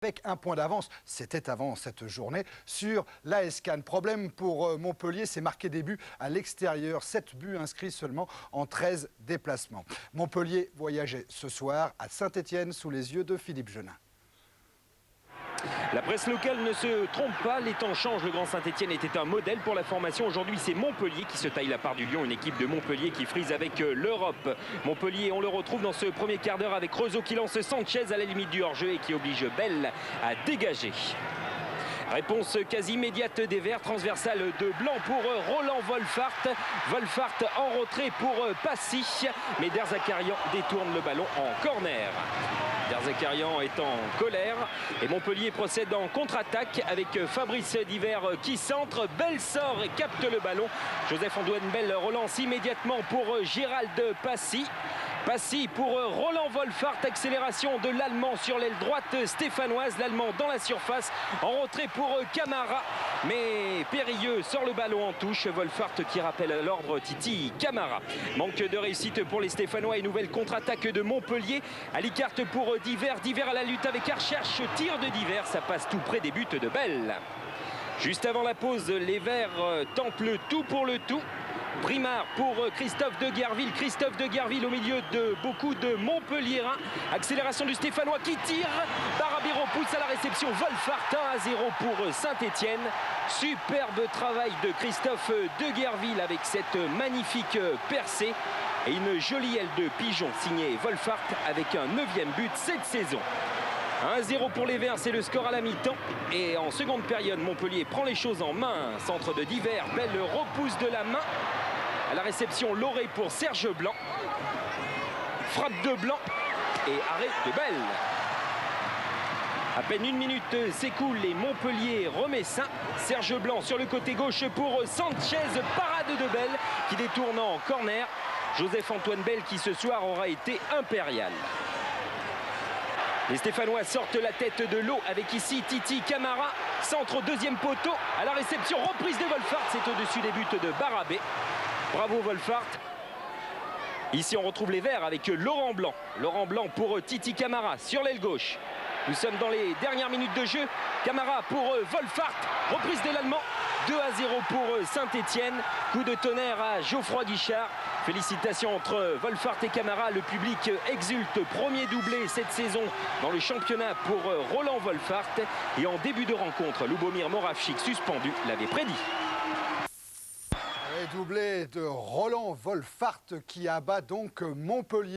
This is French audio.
Avec un point d'avance, c'était avant cette journée, sur l'AS Cannes. Problème pour Montpellier, c'est marqué des buts à l'extérieur. 7 buts inscrits seulement en 13 déplacements. Montpellier voyageait ce soir à Saint-Étienne sous les yeux de Philippe Genin. La presse locale ne se trompe pas, les temps changent. Le Grand Saint-Étienne était un modèle pour la formation. Aujourd'hui, c'est Montpellier qui se taille la part du lion. Une équipe de Montpellier qui frise avec l'Europe. Montpellier, on le retrouve dans ce premier quart d'heure avec Rezo qui lance Sanchez à la limite du hors-jeu et qui oblige Bell à dégager. Réponse quasi immédiate des Verts, transversale de Blanc pour Roland Wolfart. Wolfart en retrait pour Passy, mais Derzakarian détourne le ballon en corner. Derzakarian est en colère et Montpellier procède en contre-attaque avec Fabrice Divert qui centre. Bell sort et capte le ballon. Joseph-Antoine Bell relance immédiatement pour Gérald Passy. Passy pour Roland Wolfart, accélération de l'Allemand sur l'aile droite stéphanoise, l'Allemand dans la surface, en retrait pour Camara, mais Périlleux sort le ballon en touche, Wolfart qui rappelle à l'ordre Titi Camara. Manque de réussite pour les Stéphanois et nouvelle contre-attaque de Montpellier. Alicart pour Divert, Divert à la lutte avec Archerche, tir de Divert, ça passe tout près des buts de Bell. Juste avant la pause, les Verts tentent le tout pour le tout. Primard pour Christophe Deguerville. Christophe Deguerville au milieu de beaucoup de Montpelliérains. Accélération du Stéphanois qui tire. Barabé repousse à la réception. Wolfart 1-0 pour Saint-Étienne. Superbe travail de Christophe Deguerville avec cette magnifique percée. Et une jolie aile de pigeon signée Wolfart avec un 9e but cette saison. 1-0 pour les Verts, c'est le score à la mi-temps. Et en seconde période, Montpellier prend les choses en main. Centre de Divert, Bell repousse de la main. À la réception, Lauré pour Serge Blanc. Frappe de Blanc et arrêt de Bell. À peine une minute s'écoule et Montpellier remet ça. Serge Blanc sur le côté gauche pour Sanchez. Parade de Bell qui détourne en corner. Joseph-Antoine Bell qui ce soir aura été impérial. Les Stéphanois sortent la tête de l'eau avec ici Titi Camara. Centre au deuxième poteau. À la réception, reprise de Wolfart. C'est au-dessus des buts de Barabé. Bravo Wolfart. Ici on retrouve les Verts avec Laurent Blanc. Laurent Blanc pour Titi Camara sur l'aile gauche. Nous sommes dans les dernières minutes de jeu. Camara pour Wolfart. Reprise de l'Allemand. 2-0 pour Saint-Étienne. Coup de tonnerre à Geoffroy Guichard. Félicitations entre Wolfart et Camara. Le public exulte. Premier doublé cette saison dans le championnat pour Roland Wolfart. Et en début de rencontre, Lubomir Moravchik, suspendu, l'avait prédit. Doublé de Roland Wolfart qui abat donc Montpellier.